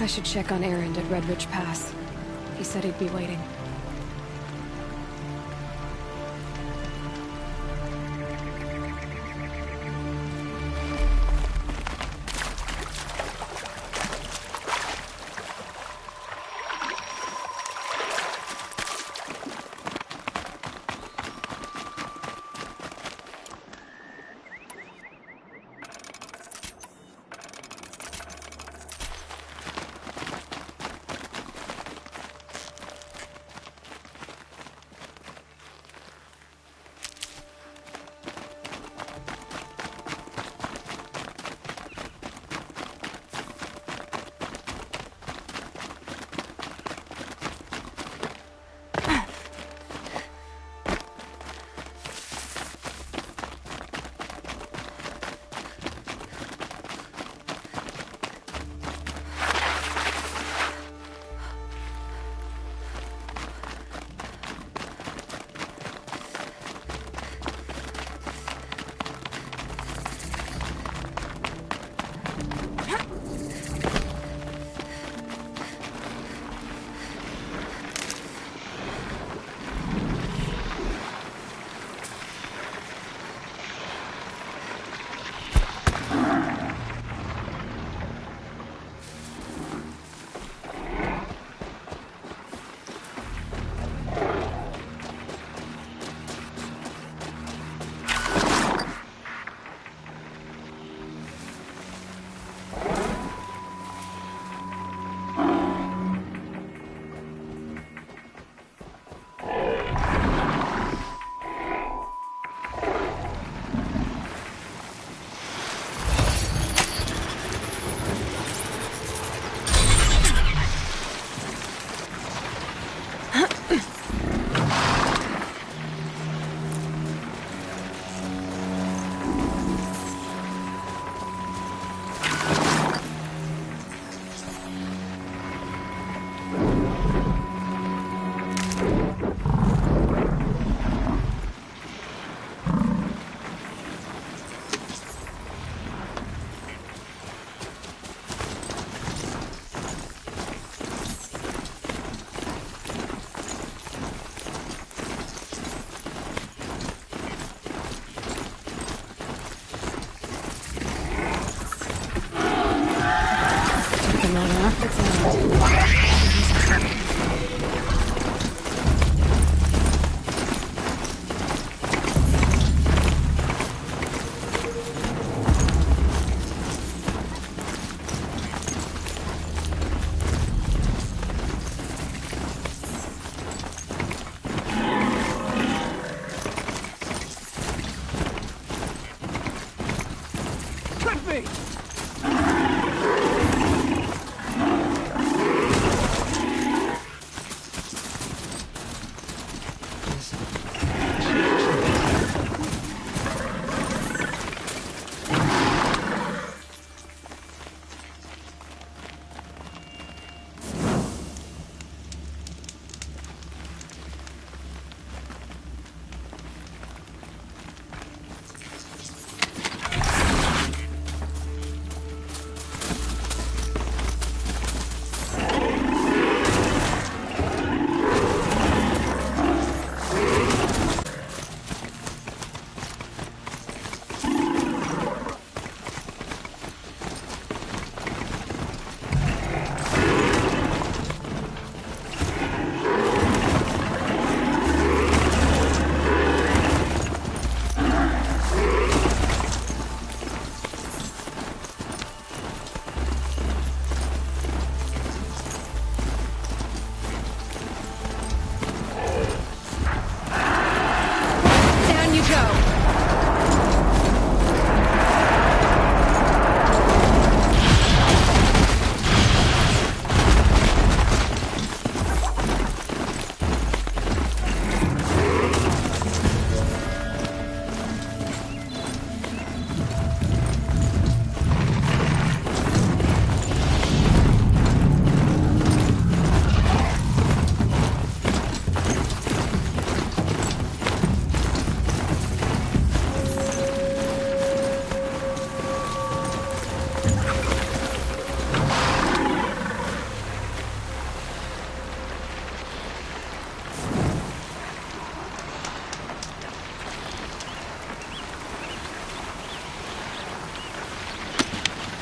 I should check on Erend at Red Ridge Pass. He said he'd be waiting.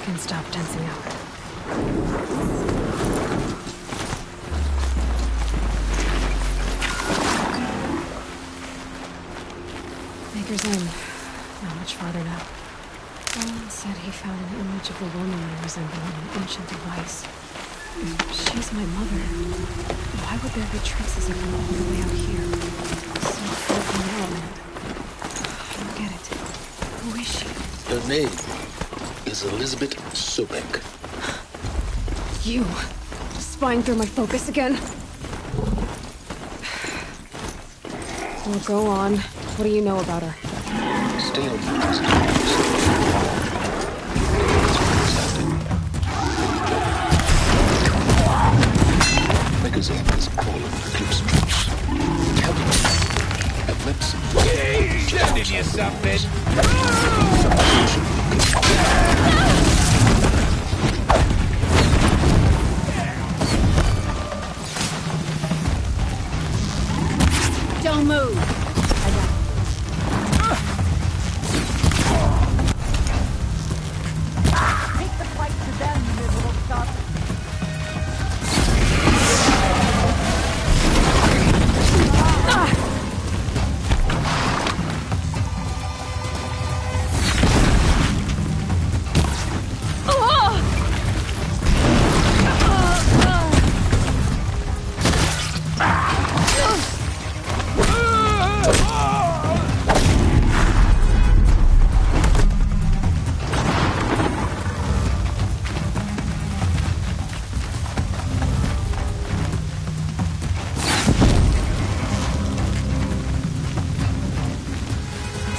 can stop tensing up. Baker's Inn. Not much farther now. Roland said he found an image of a woman resembling an ancient device. If she's my mother, why would there be traces of her all the way out here? So far from the element. I don't get it. Who is she? Her name is Elizabeth Sobek. You! Spying through my focus again? Well, go on. What do you know about her? Stay on focus. Baker's Inn is all over Eclipse Trench. I've met some... Sending you something! Don't move! I got it. Take the fight to them, you miserable stuff.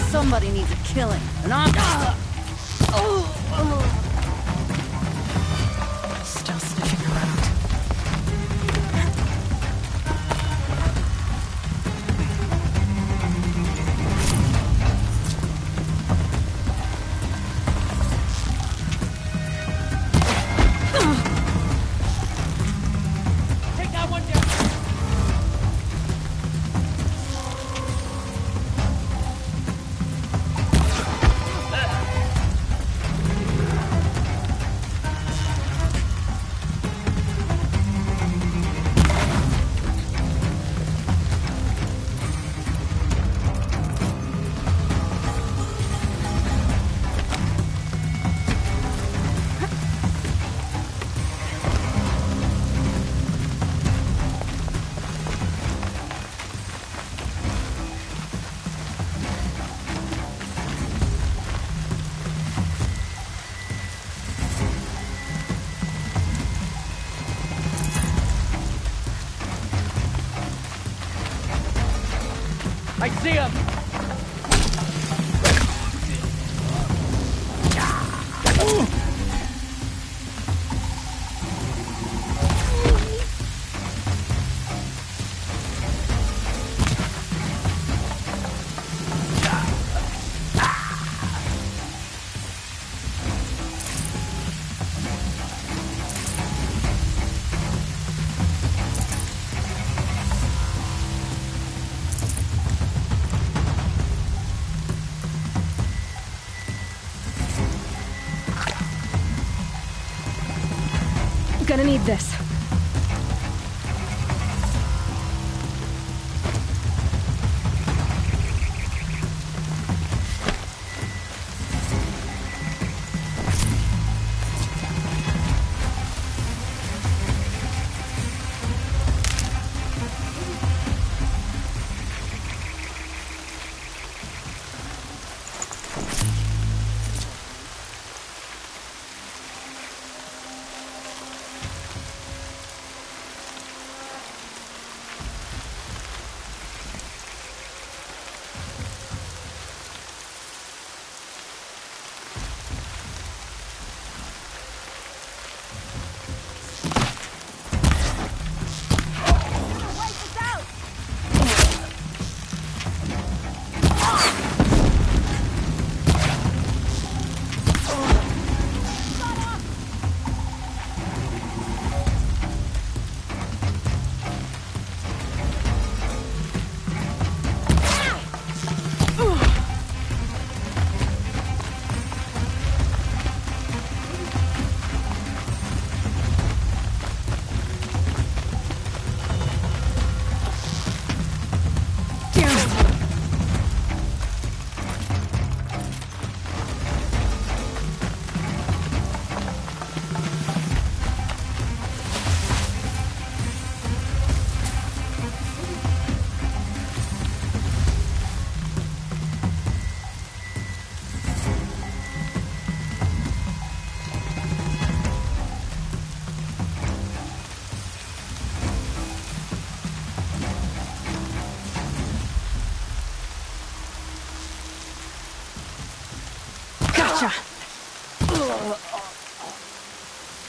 Somebody needs a killing, and I'm... Still sniffing around. Take that one down! I see him! Gonna need this.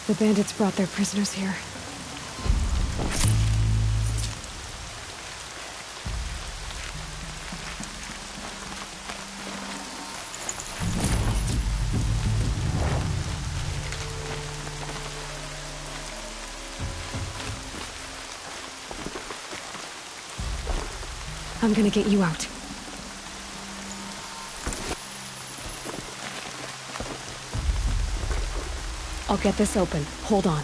The bandits brought their prisoners here. I'm gonna get you out. I'll get this open. Hold on.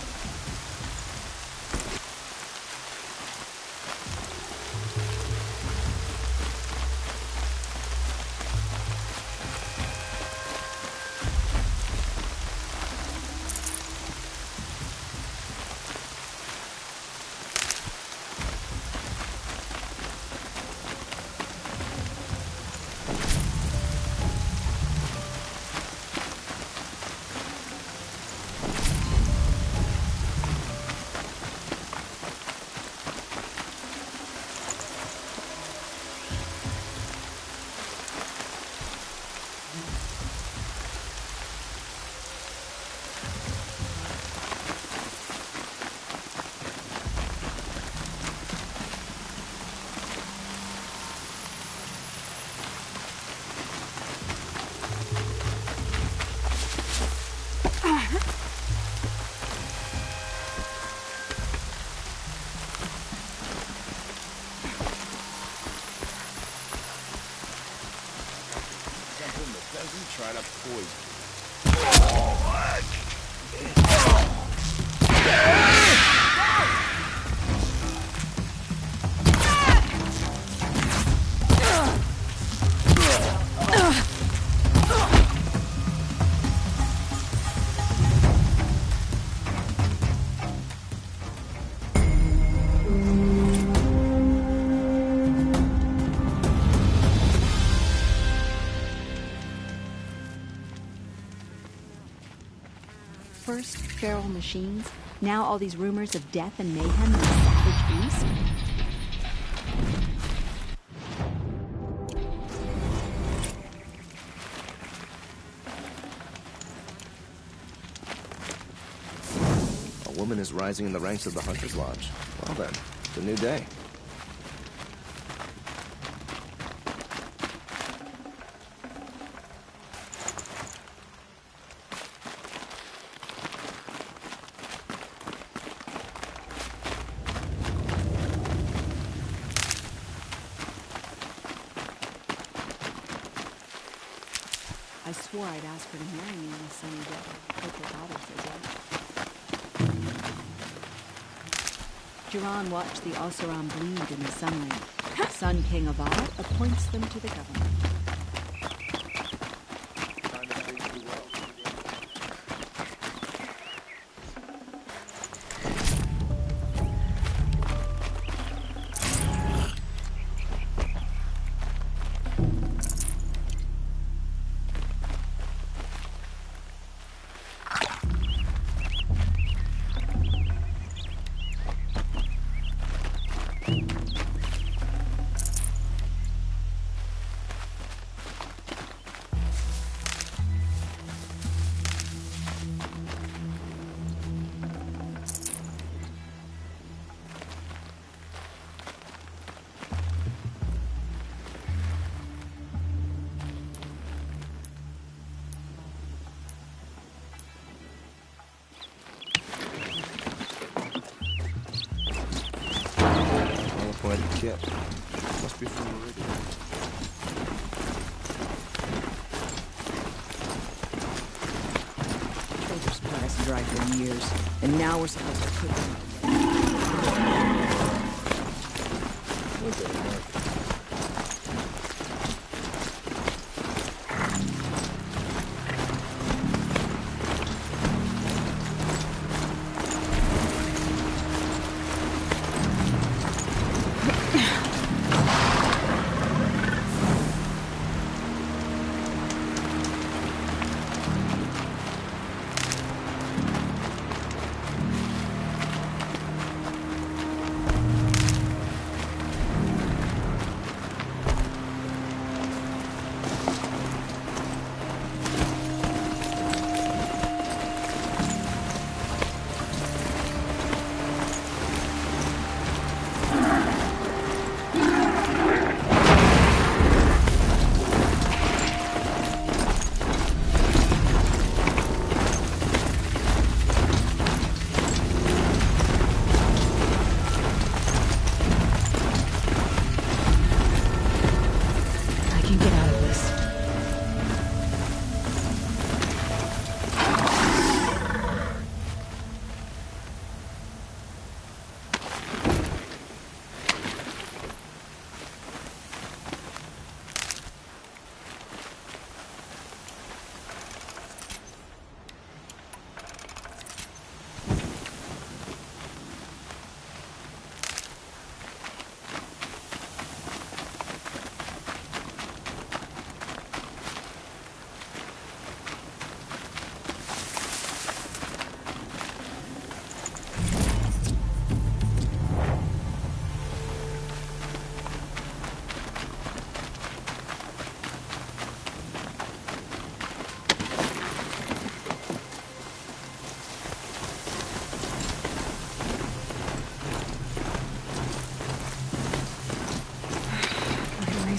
Try to poison. First feral machines, now all these rumors of death and mayhem in the savage east. A woman is rising in the ranks of the Hunter's Lodge. Well then, it's a new day. I swore I'd ask her to marry me on a sunny day. Hope her father says yes. Jiran watched the Oseram bleed in the sunlight. Sun King Avad appoints them to the government. Kip. Must be from Meridian. Those are supplies to drive for years, and now we're supposed to cook them.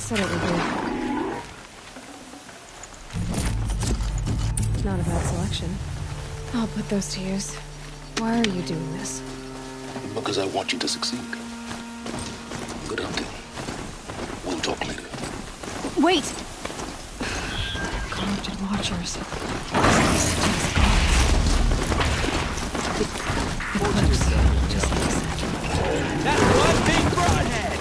said it would be. Not a bad selection. I'll put those to use. Why are you doing this? Because I want you to succeed. Good hunting. We'll talk later. Wait! Corrupted watchers. Eclipse, just like I said. That's one big broadhead.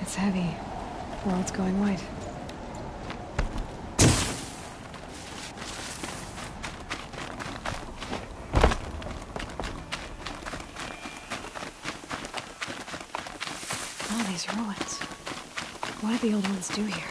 It's heavy. World's going white. All these ruins. What did the old ones do here?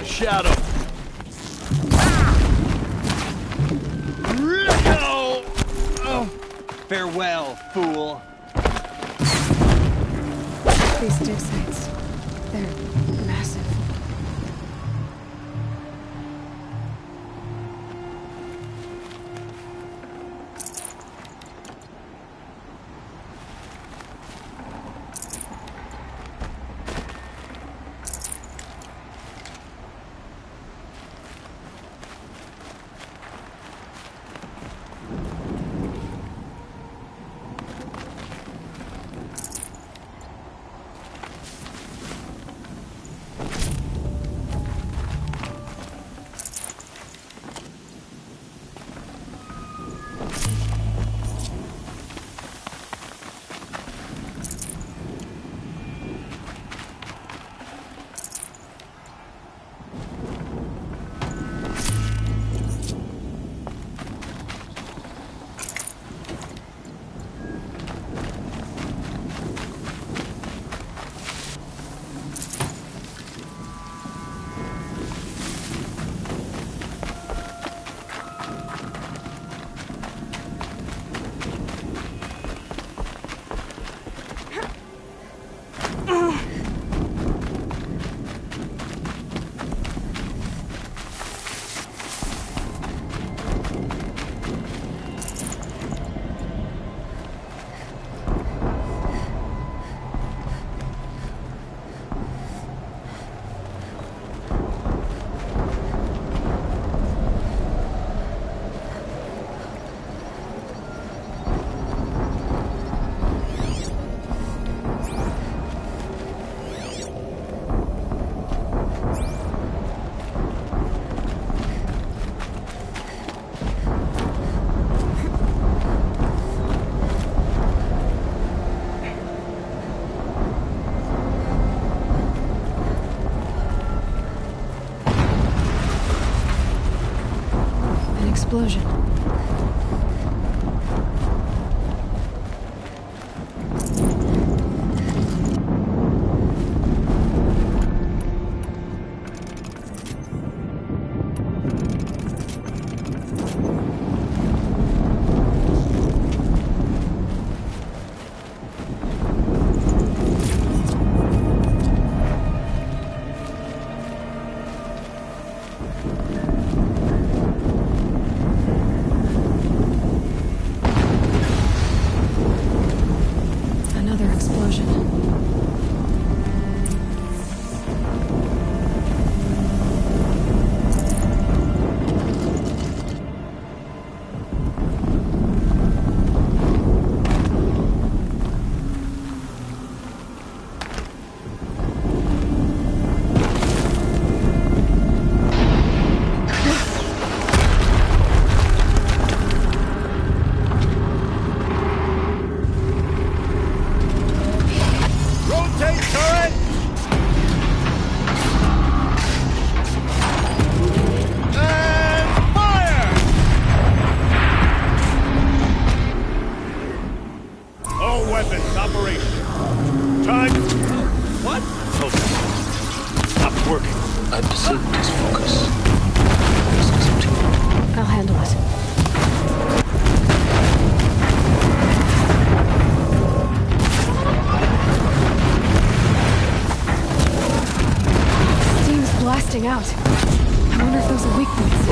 Shadow. Farewell, fool. These dig sites, they're massive. Explosion. Out. I wonder if those are weak points.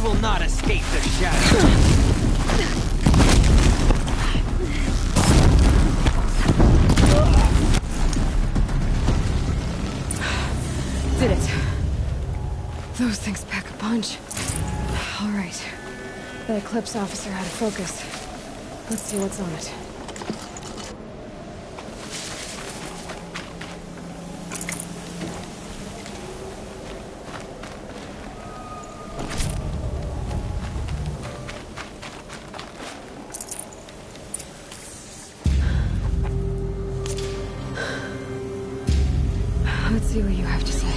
You will not escape the shadow. Did it. Those things pack a punch. All right. That Eclipse officer had a focus. Let's see what's on it. Let's see what you have to say.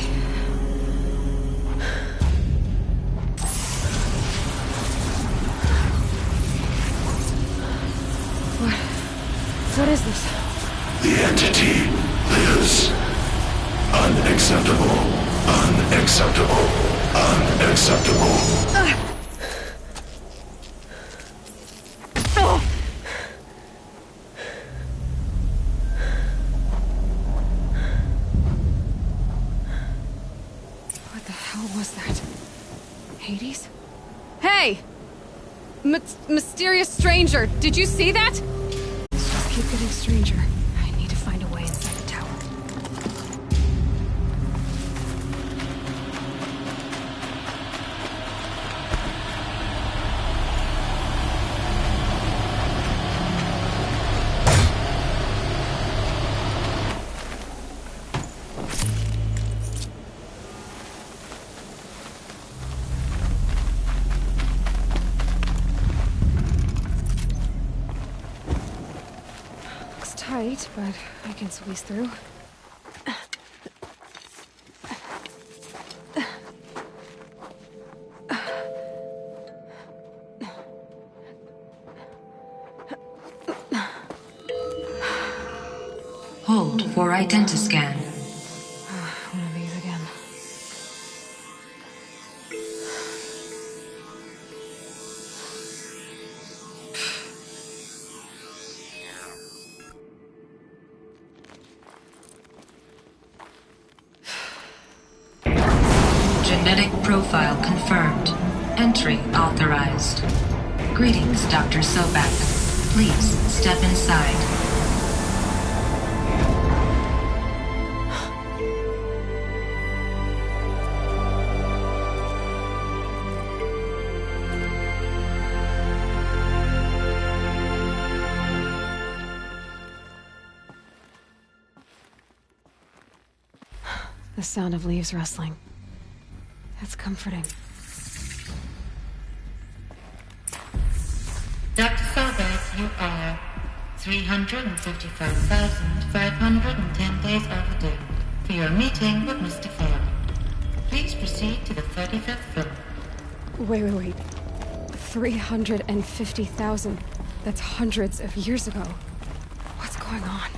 What is this? The entity lives. Unacceptable. Unacceptable. Unacceptable. What the hell was that? Hades? Hey! Mysterious stranger, did you see that? Just keep getting stranger. I need to find a way inside the tower. Tight, but I can squeeze through. Hold for identiscan. One of these again. Genetic profile confirmed. Entry authorized. Greetings, Dr. Sobek. Please step inside. The sound of leaves rustling. That's comforting. Dr. Sobek, you are 355,510 days overdue for your meeting with Mr. Farrell. Please proceed to the 35th floor. Wait. 350,000. That's hundreds of years ago. What's going on?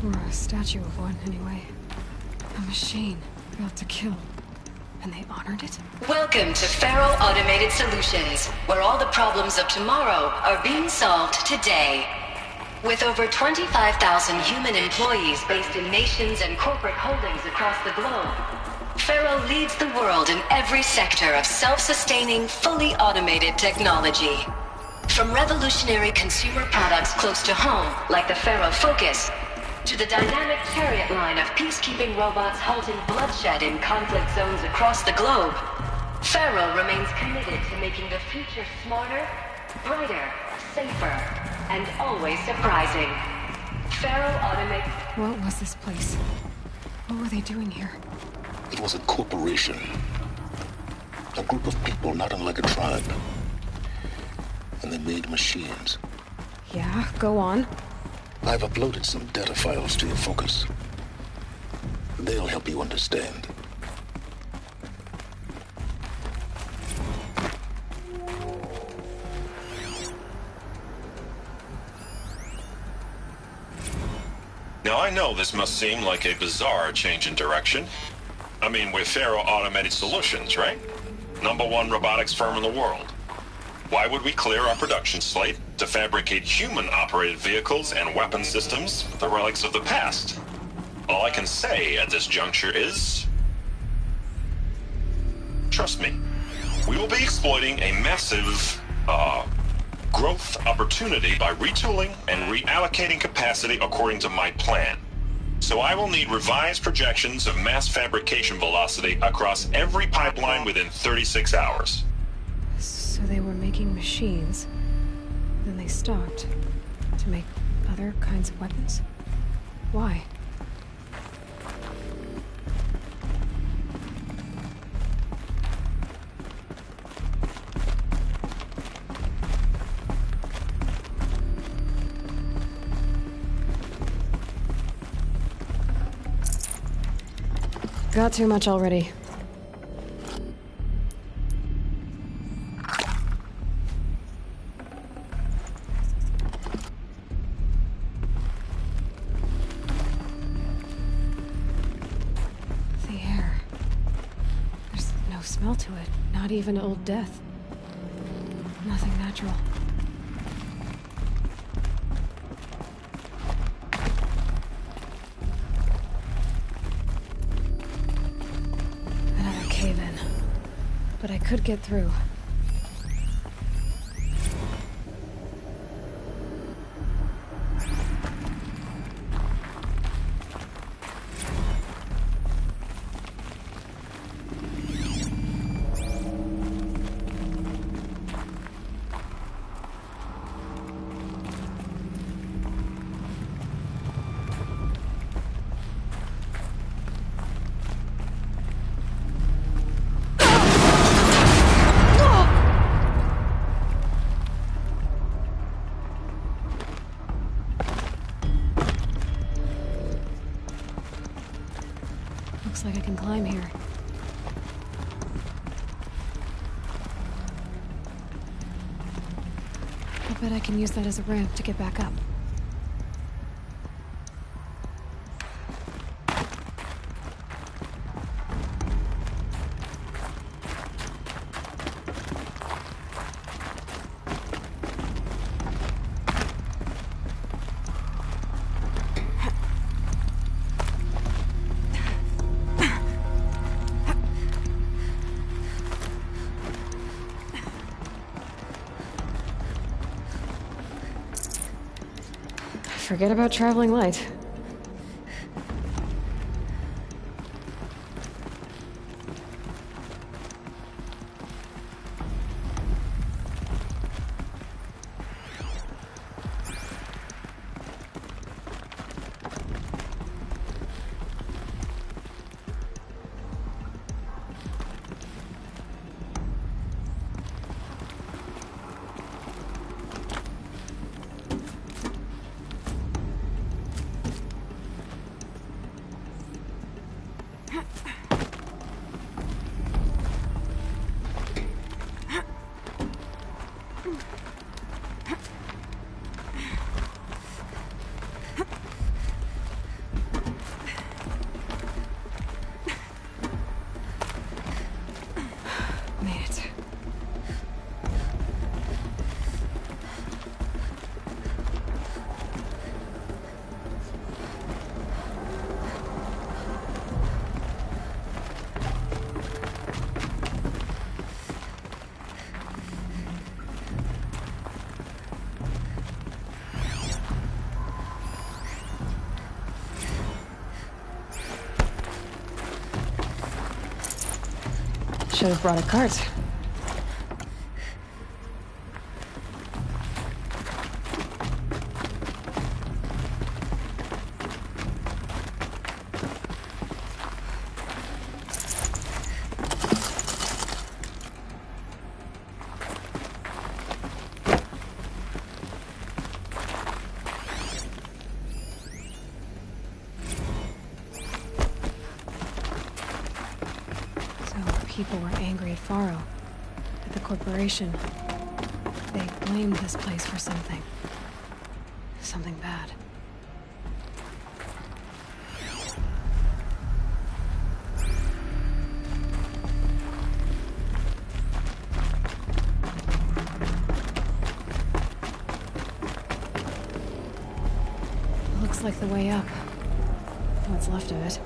Or a statue of one, anyway. A machine built to kill. And they honored it? Welcome to Faro Automated Solutions, where all the problems of tomorrow are being solved today. With over 25,000 human employees based in nations and corporate holdings across the globe, Faro leads the world in every sector of self-sustaining, fully automated technology. From revolutionary consumer products close to home, like the Faro Focus, To the dynamic chariot line of peacekeeping robots halting bloodshed in conflict zones across the globe, Faro remains committed to making the future smarter, brighter, safer, and always surprising. Faro automates... What was this place? What were they doing here? It was a corporation. A group of people not unlike a tribe. And they made machines. Yeah, go on. I've uploaded some data files to your focus. They'll help you understand. Now I know this must seem like a bizarre change in direction. I mean, we're Faro Automated Solutions, right? #1 robotics firm in the world. Why would we clear our production slate to fabricate human-operated vehicles and weapon systems, the relics of the past? All I can say at this juncture is... trust me. We will be exploiting a massive, growth opportunity by retooling and reallocating capacity according to my plan. So I will need revised projections of mass fabrication velocity across every pipeline within 36 hours. So they were making machines. Then they stopped. To make other kinds of weapons? Why? Got too much already. The air. There's no smell to it. Not even old death. Nothing natural. But I could get through. Looks like I can climb here. I bet I can use that as a ramp to get back up. Forget about traveling light. Should have brought a cart. People were angry at Faro, at the corporation. They blamed this place for something. Something bad. Looks like the way up. What's left of it.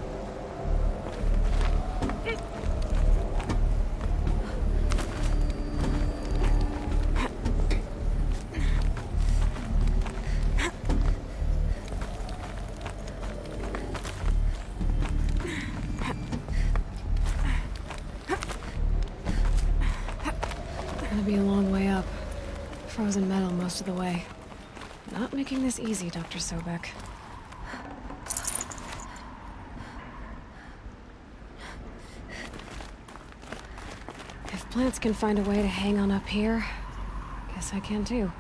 Gonna be a long way up. Frozen metal most of the way. Not making this easy, Dr. Sobek. If plants can find a way to hang on up here, guess I can too.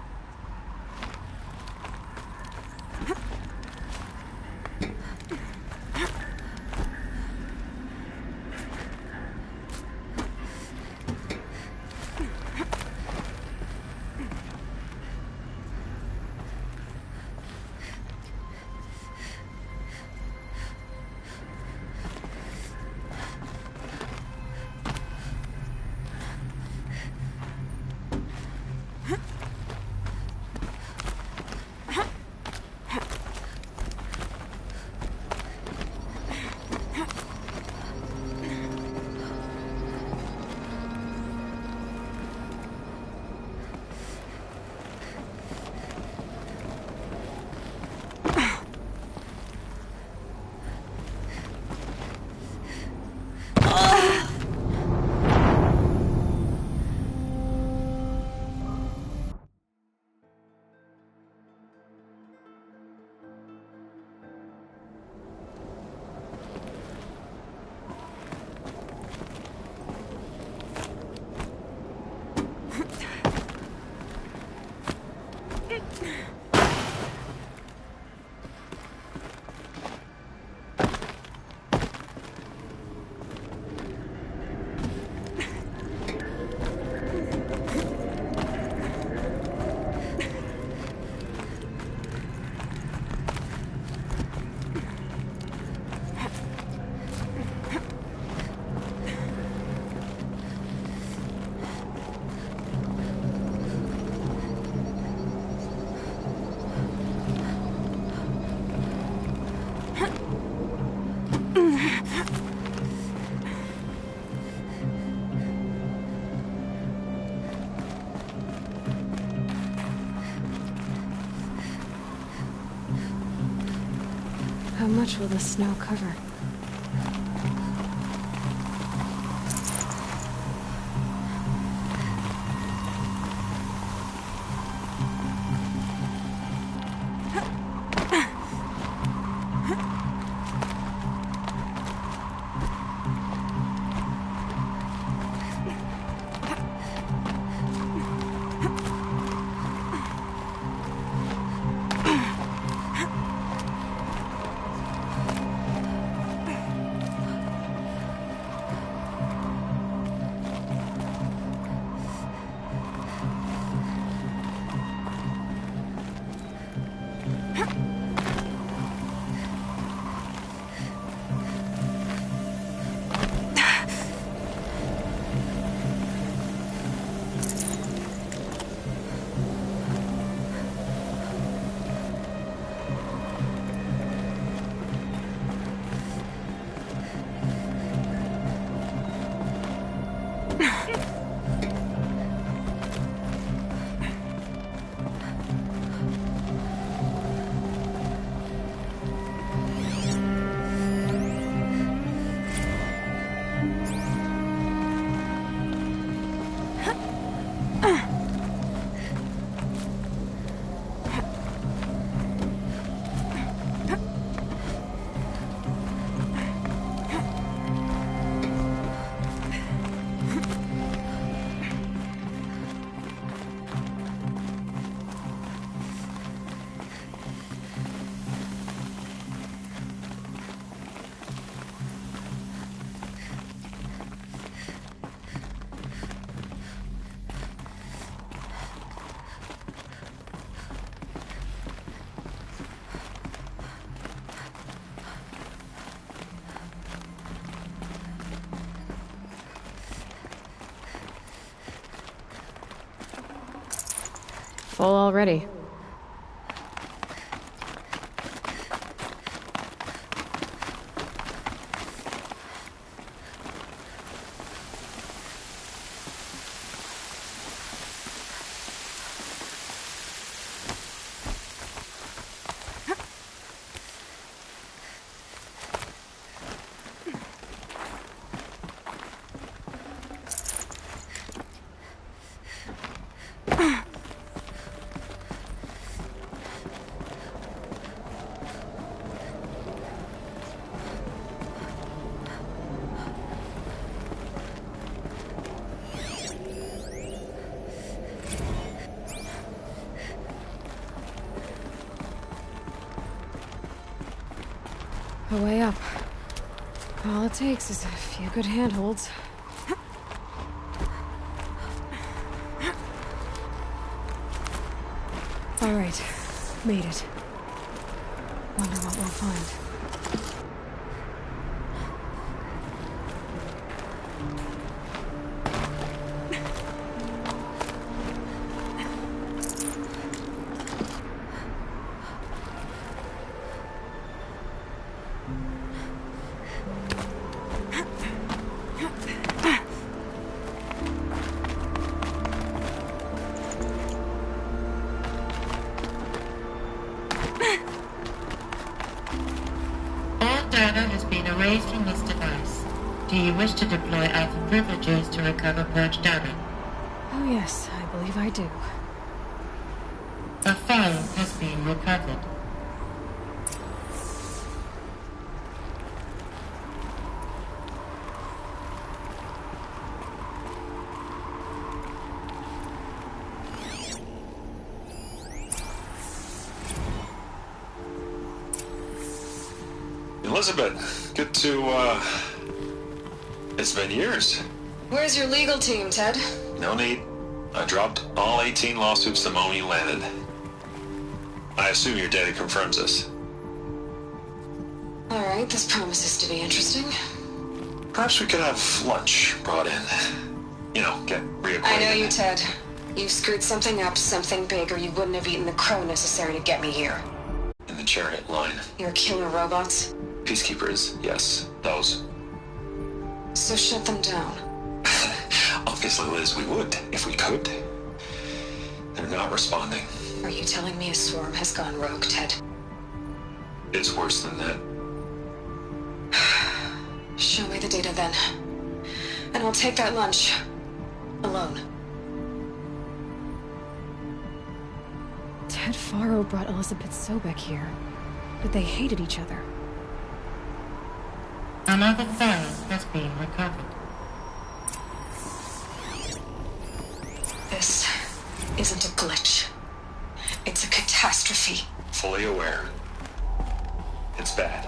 How much will the snow cover? full already. A way up. All it takes is a few good handholds. All right, made it. Wonder what we'll find. Data has been erased from this device. Do you wish to deploy Alpha privileges to recover purged data? Oh yes, I believe I do. A file has been recovered. Elizabeth, good to, it's been years. Where's your legal team, Ted? No need. I dropped all 18 lawsuits the moment you landed. I assume your data confirms this. All right, this promises to be interesting. Perhaps we could have lunch brought in. You know, get reacquainted. I know you, Ted. You've screwed something up, something big, or you wouldn't have eaten the crow necessary to get me here. In the chariot line. Your killer robots? Peacekeepers, yes, those. So shut them down. Obviously, Liz, we would, if we could. They're not responding. Are you telling me a swarm has gone rogue, Ted? It's worse than that. Show me the data then. And I'll take that lunch. Alone. Ted Faro brought Elizabeth Sobek here, but they hated each other. Another file has been recovered. This isn't a glitch. It's a catastrophe. Fully aware. It's bad.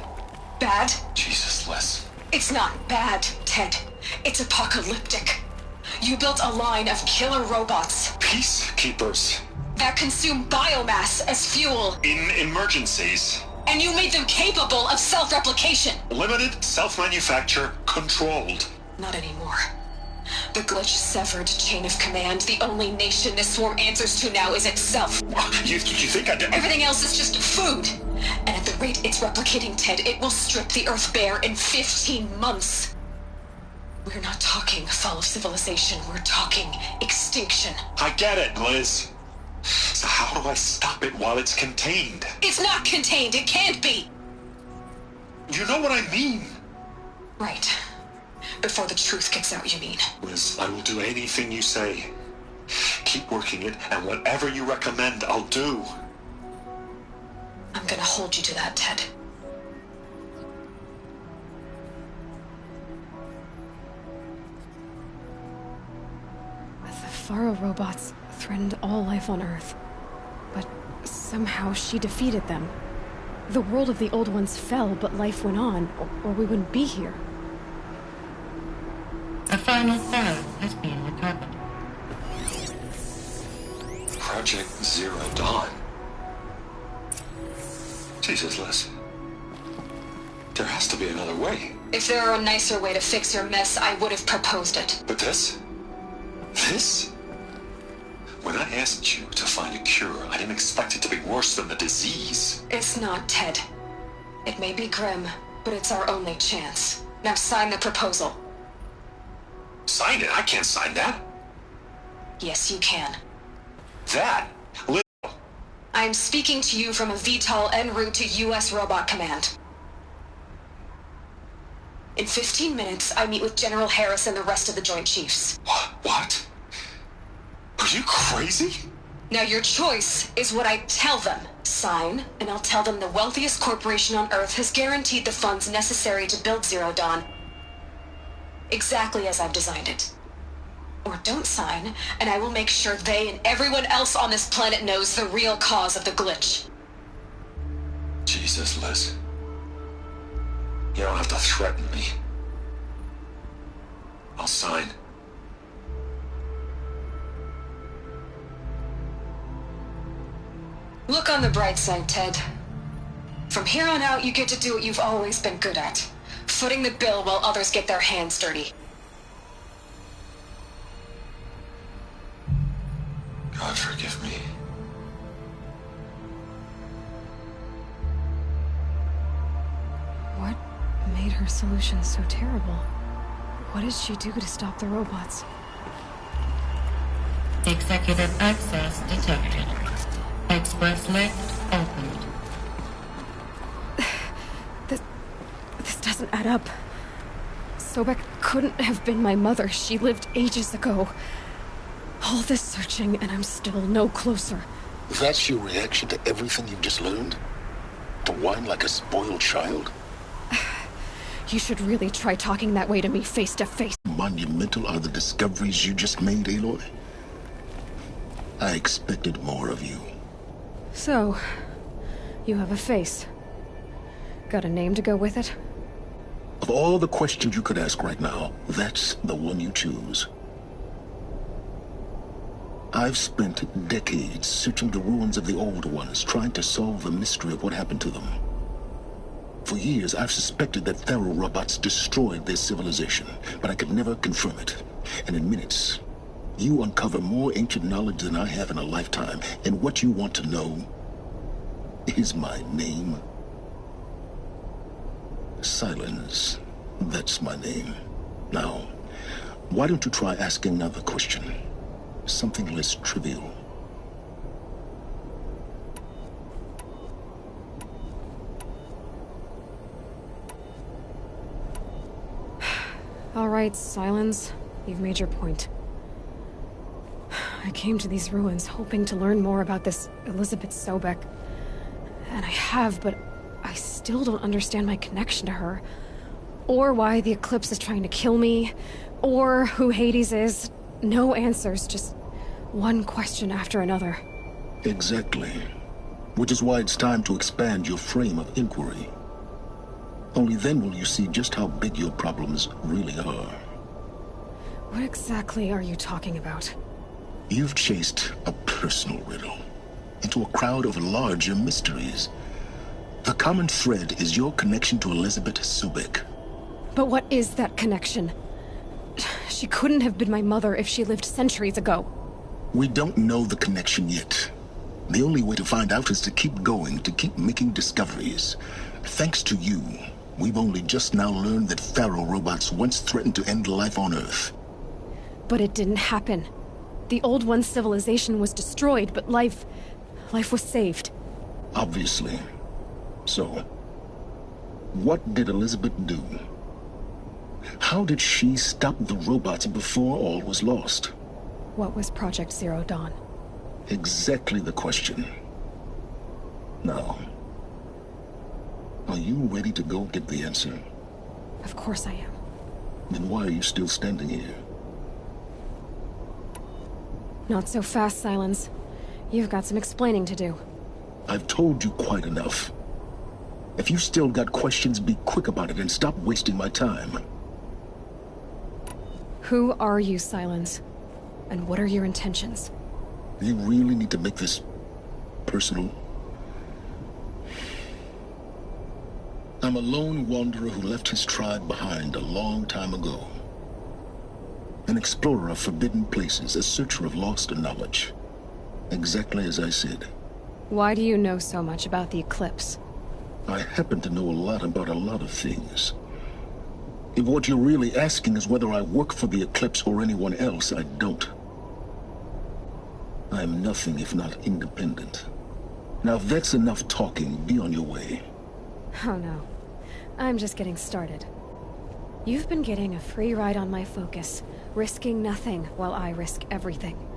Bad? Jesus, Liz. It's not bad, Ted. It's apocalyptic. You built a line of killer robots. Peacekeepers. That consume biomass as fuel. In emergencies. And you made them capable of self-replication. Limited, self-manufacture, controlled. Not anymore. The glitch severed chain of command. The only nation this swarm answers to now is itself. You think I did? Everything else is just food. And at the rate it's replicating, Ted, it will strip the Earth bare in 15 months. We're not talking fall of civilization. We're talking extinction. I get it, Liz. So how do I stop it while it's contained? It's not contained. It can't be. You know what I mean. Right. Before the truth gets out, you mean? Liz, I will do anything you say. Keep working it, and whatever you recommend, I'll do. I'm gonna hold you to that, Ted. The Faro robots threatened all life on Earth. But somehow she defeated them. The world of the old ones fell, but life went on, or we wouldn't be here. A final file has been recovered. Project Zero Dawn. Jesus, Liz. There has to be another way. If there were a nicer way to fix your mess, I would have proposed it. But this? This? When I asked you to find a cure, I didn't expect it to be worse than the disease. It's not, Ted. It may be grim, but it's our only chance. Now sign the proposal. Sign it? I can't sign that. Yes, you can. That? I am speaking to you from a VTOL en route to U.S. Robot Command. In 15 minutes, I meet with General Harris and the rest of the Joint Chiefs. What? Are you crazy? Now your choice is what I tell them. Sign, and I'll tell them the wealthiest corporation on Earth has guaranteed the funds necessary to build Zero Dawn. Exactly as I've designed it. Or don't sign, and I will make sure they and everyone else on this planet knows the real cause of the glitch. Jesus, Liz. You don't have to threaten me. I'll sign. Look on the bright side, Ted. From here on out, you get to do what you've always been good at. Footing the bill while others get their hands dirty. God forgive me. What made her solution so terrible? What did she do to stop the robots? Executive access detected. Express lift opened. This doesn't add up. Sobek couldn't have been my mother. She lived ages ago. All this searching, and I'm still no closer. That's your reaction to everything you've just learned? To whine like a spoiled child? You should really try talking that way to me face to face. Monumental are the discoveries you just made, Aloy. I expected more of you. So, you have a face. Got a name to go with it? Of all the questions you could ask right now, that's the one you choose. I've spent decades searching the ruins of the old ones, trying to solve the mystery of what happened to them. For years, I've suspected that Faro robots destroyed their civilization, but I could never confirm it. And in minutes, you uncover more ancient knowledge than I have in a lifetime, and what you want to know is my name. Silence. That's my name. Now, why don't you try asking another question? Something less trivial. All right, Silence. You've made your point. I came to these ruins hoping to learn more about this Elizabeth Sobek. And I have, but I still don't understand my connection to her. Or why the Eclipse is trying to kill me. Or who Hades is. No answers, just one question after another. Exactly. Which is why it's time to expand your frame of inquiry. Only then will you see just how big your problems really are. What exactly are you talking about? You've chased a personal riddle into a crowd of larger mysteries. The common thread is your connection to Elizabeth Sobek. But what is that connection? She couldn't have been my mother if she lived centuries ago. We don't know the connection yet. The only way to find out is to keep going, to keep making discoveries. Thanks to you, we've only just now learned that Faro robots once threatened to end life on Earth. But it didn't happen. The Old One's civilization was destroyed, but life was saved. Obviously. So, what did Elizabeth do? How did she stop the robots before all was lost? What was Project Zero Dawn? Exactly the question. Now, are you ready to go get the answer? Of course I am. Then why are you still standing here? Not so fast, Silence. You've got some explaining to do. I've told you quite enough. If you still got questions, be quick about it and stop wasting my time. Who are you, Silence? And what are your intentions? You really need to make this personal? I'm a lone wanderer who left his tribe behind a long time ago. An explorer of forbidden places, a searcher of lost knowledge. Exactly as I said. Why do you know so much about the Eclipse? I happen to know a lot about a lot of things. If what you're really asking is whether I work for the Eclipse or anyone else, I don't. I am nothing if not independent. Now, if that's enough talking, be on your way. Oh no. I'm just getting started. You've been getting a free ride on my focus, risking nothing while I risk everything.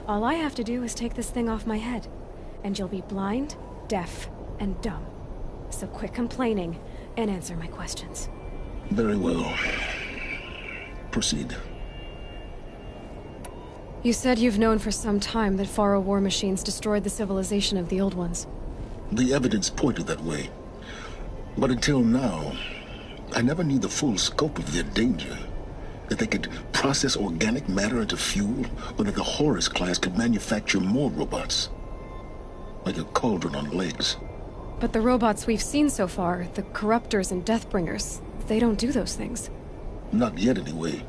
All I have to do is take this thing off my head, and you'll be blind, deaf, and dumb. So quit complaining and answer my questions. Very well. Proceed. You said you've known for some time that Faro war machines destroyed the civilization of the Old Ones. The evidence pointed that way. But until now, I never knew the full scope of their danger. That they could process organic matter into fuel, or that the Horus class could manufacture more robots. Like a cauldron on legs. But the robots we've seen so far, the Corruptors and Deathbringers, they don't do those things. Not yet, anyway.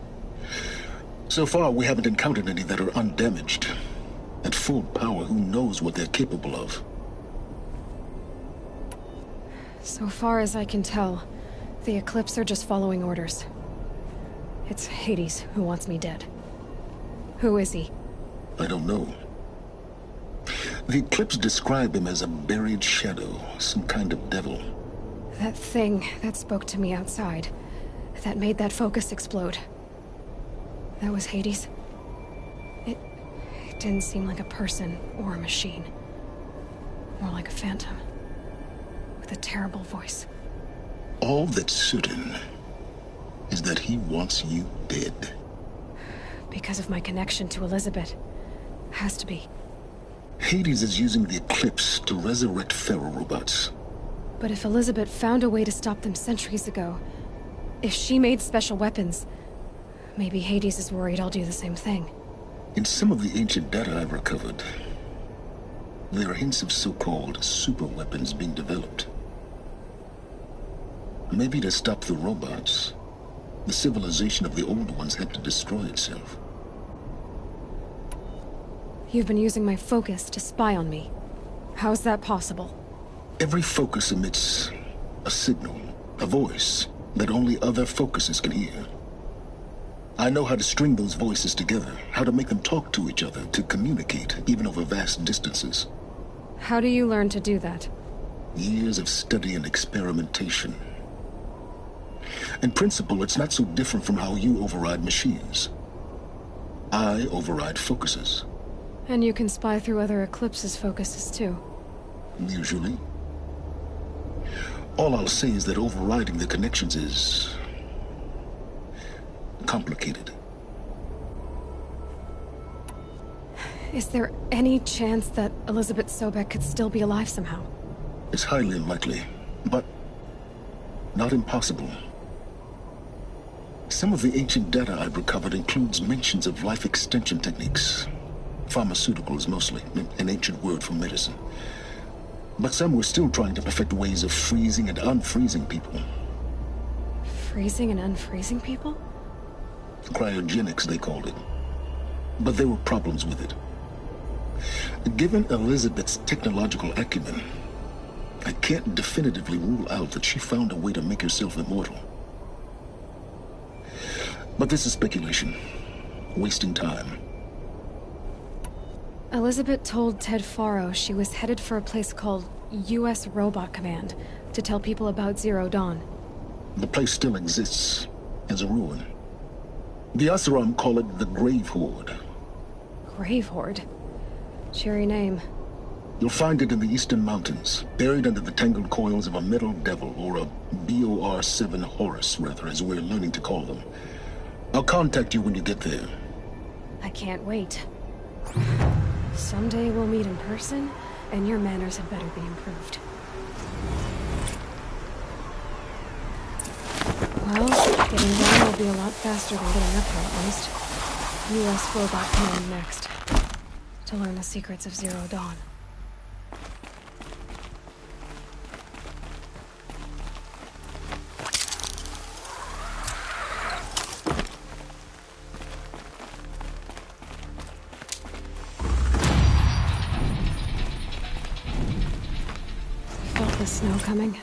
So far, we haven't encountered any that are undamaged. At full power, who knows what they're capable of? So far as I can tell, the Eclipse are just following orders. It's Hades who wants me dead. Who is he? I don't know. The Eclipse describe him as a buried shadow, some kind of devil. That thing that spoke to me outside, that made that focus explode. That was Hades? It didn't seem like a person or a machine. More like a phantom. With a terrible voice. All that's certain is that he wants you dead. Because of my connection to Elizabeth. Has to be. Hades is using the Eclipse to resurrect Faro robots. But if Elizabeth found a way to stop them centuries ago, if she made special weapons, maybe Hades is worried I'll do the same thing. In some of the ancient data I've recovered, there are hints of so-called super weapons being developed. Maybe to stop the robots, the civilization of the Old Ones had to destroy itself. You've been using my focus to spy on me. How's that possible? Every focus emits a signal, a voice, that only other focuses can hear. I know how to string those voices together, how to make them talk to each other, to communicate, even over vast distances. How do you learn to do that? Years of study and experimentation. In principle, it's not so different from how you override machines. I override focuses. And you can spy through other Eclipse's focuses too. Usually. All I'll say is that overriding the connections is complicated. Is there any chance that Elizabeth Sobek could still be alive somehow? It's highly unlikely, but not impossible. Some of the ancient data I've recovered includes mentions of life extension techniques. Pharmaceuticals, mostly, an ancient word for medicine. But some were still trying to perfect ways of freezing and unfreezing people. Freezing and unfreezing people? Cryogenics, they called it. But there were problems with it. Given Elizabeth's technological acumen, I can't definitively rule out that she found a way to make herself immortal. But this is speculation. Wasting time. Elizabeth told Ted Faro she was headed for a place called U.S. Robot Command to tell people about Zero Dawn. The place still exists, as a ruin. The Oseram call it the Grave Horde. Grave Horde? Cheery name. You'll find it in the Eastern Mountains, buried under the tangled coils of a metal devil, or a BOR-7 Horus, rather, as we're learning to call them. I'll contact you when you get there. I can't wait. Someday we'll meet in person, and your manners had better be improved. Well, getting down will be a lot faster than getting up here, at least. U.S. Robot Command next. To learn the secrets of Zero Dawn. snow coming?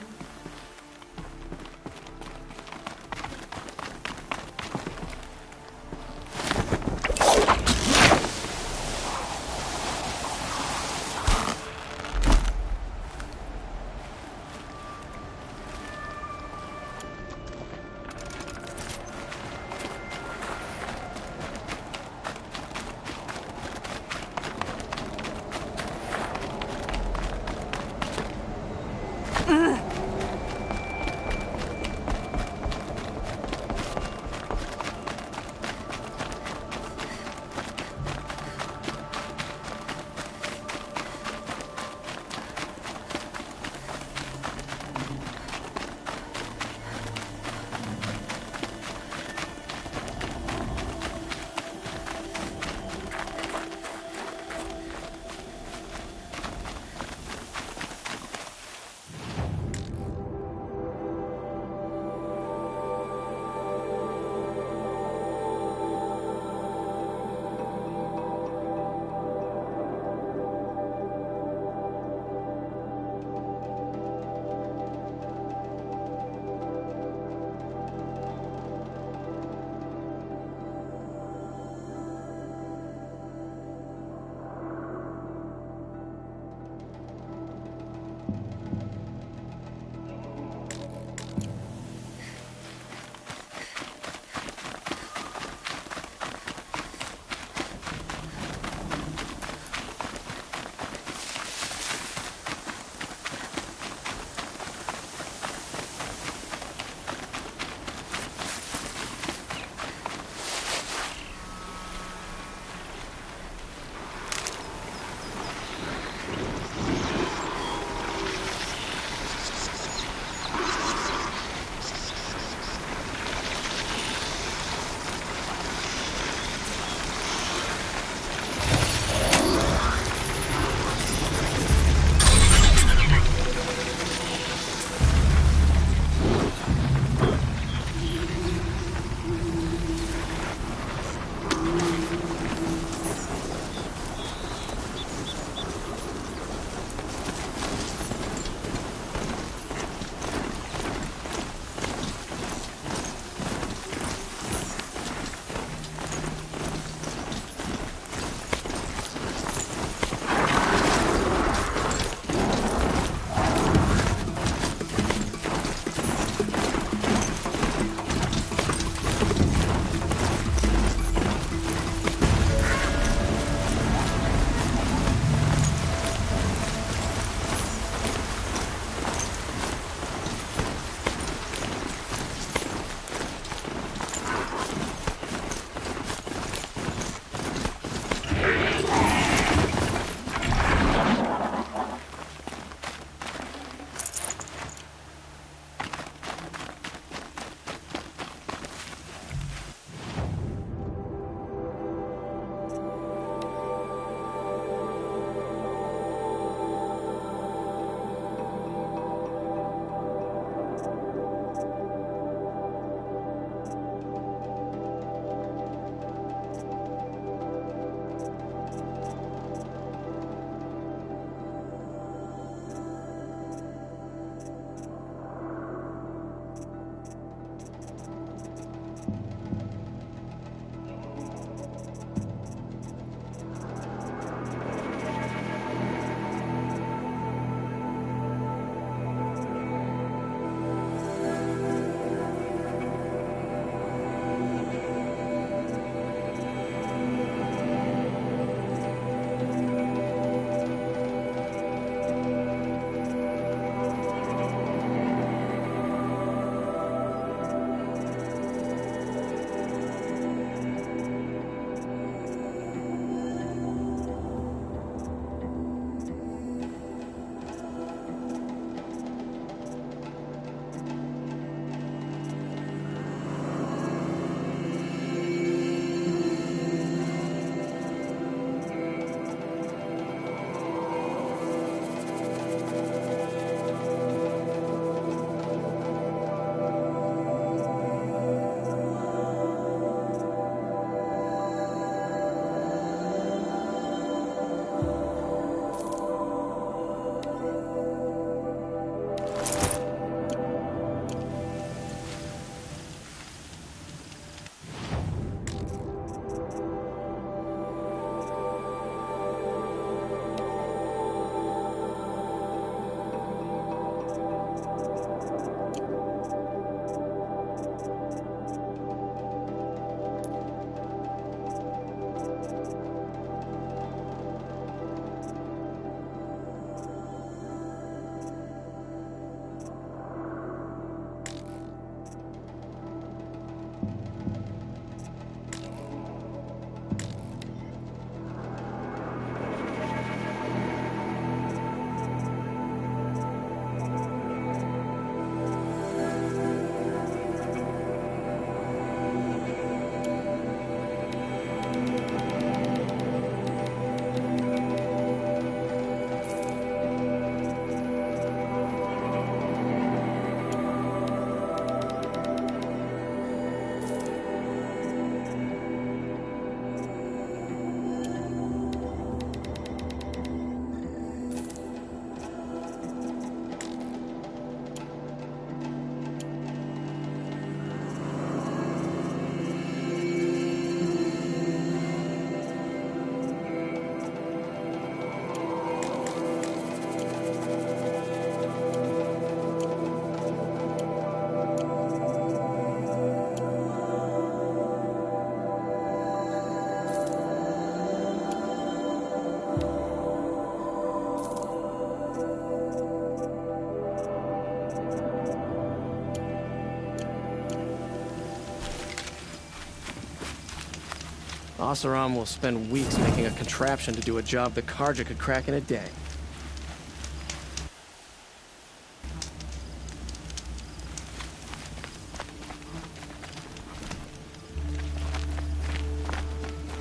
Oseram will spend weeks making a contraption to do a job the Carja could crack in a day.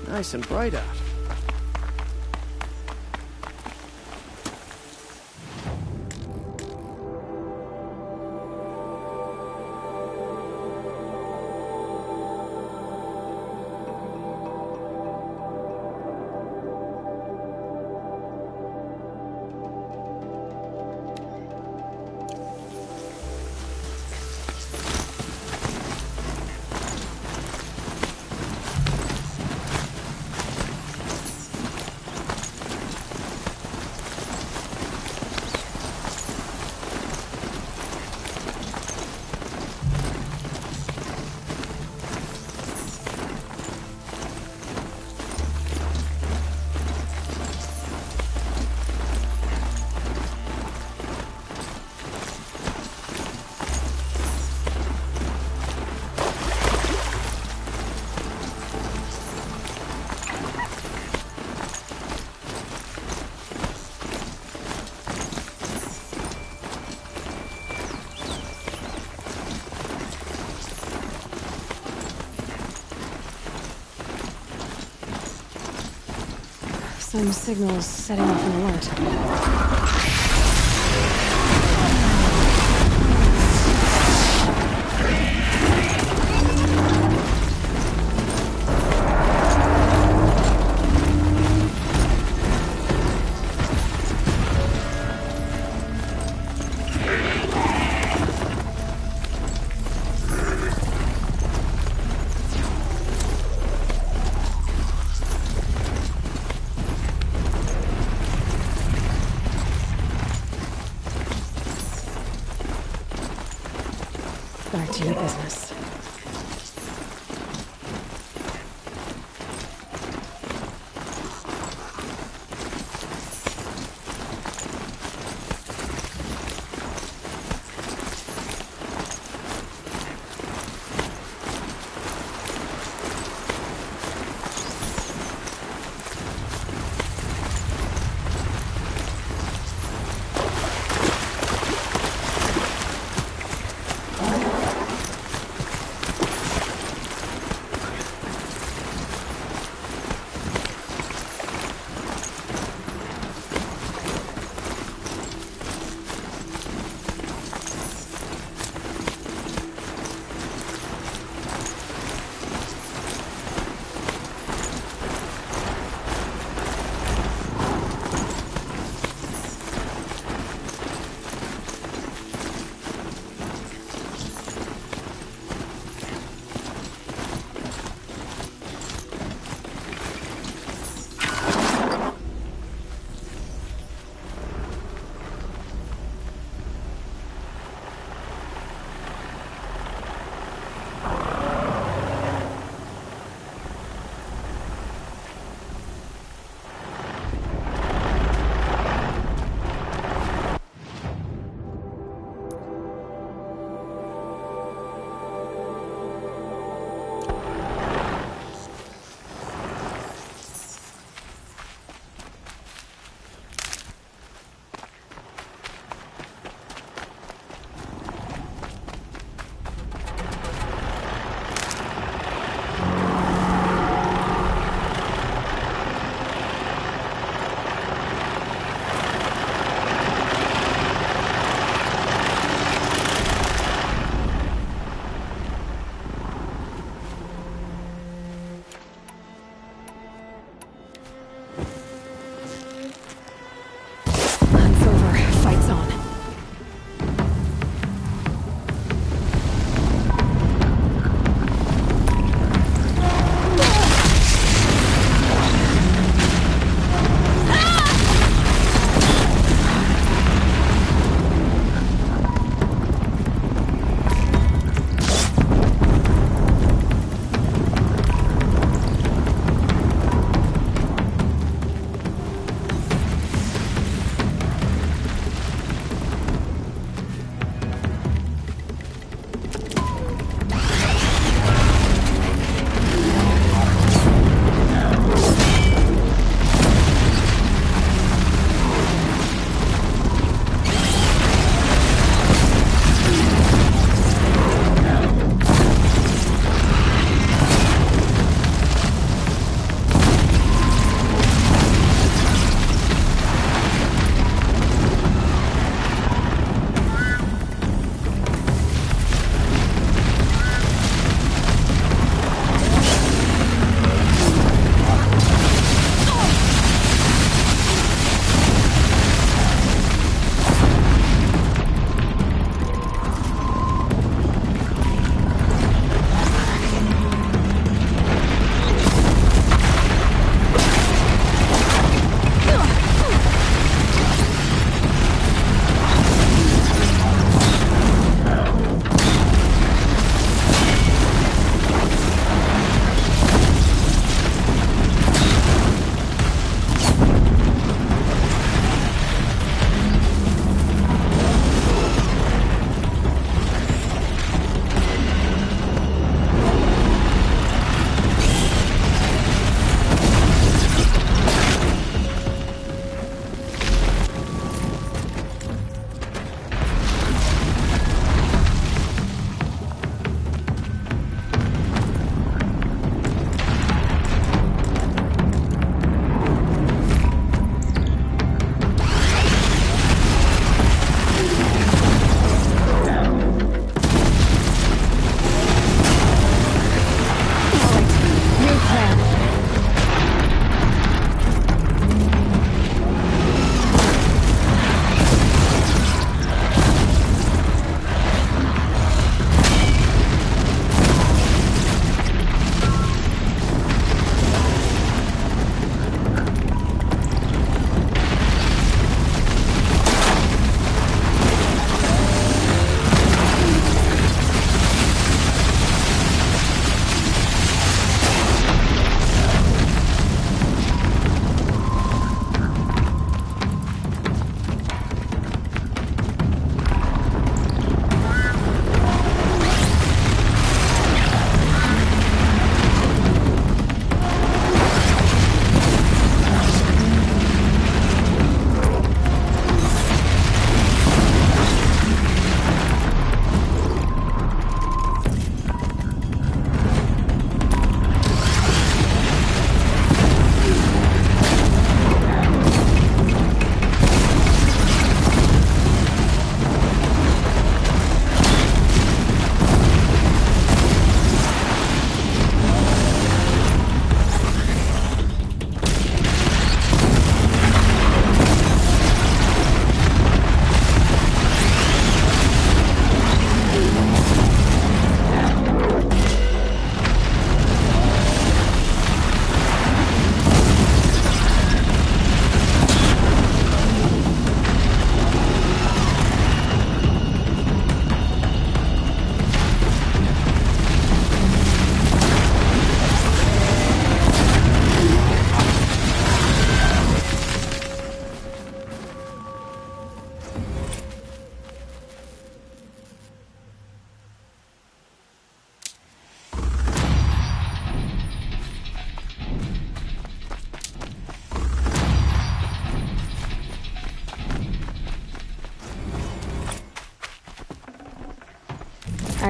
Nice and bright out. Some signals setting off an alert. Back to your business.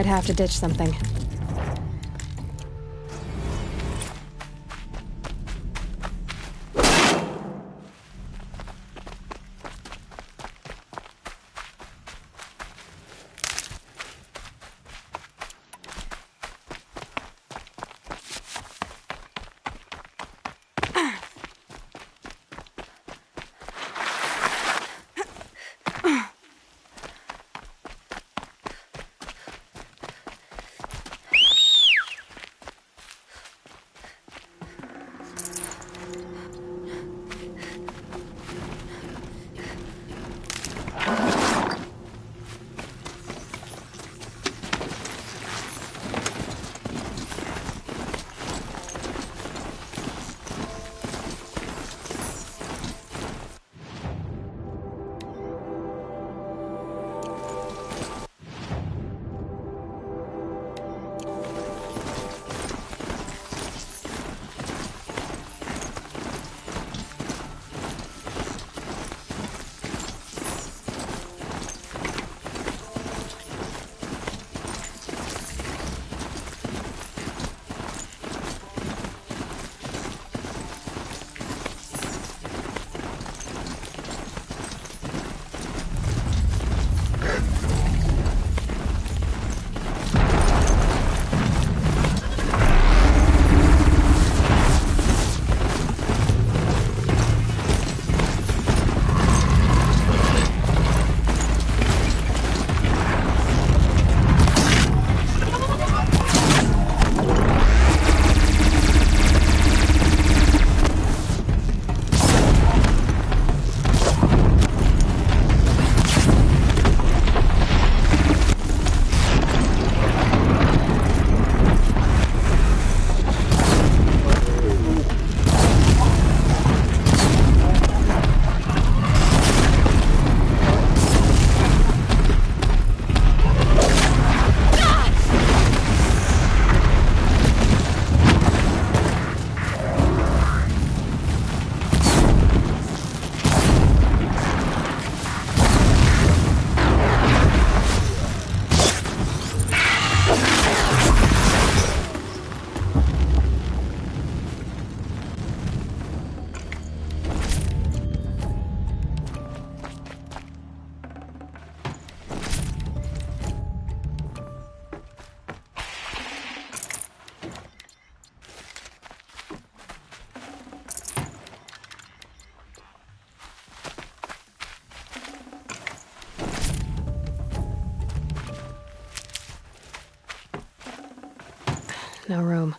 might have to ditch something. No room.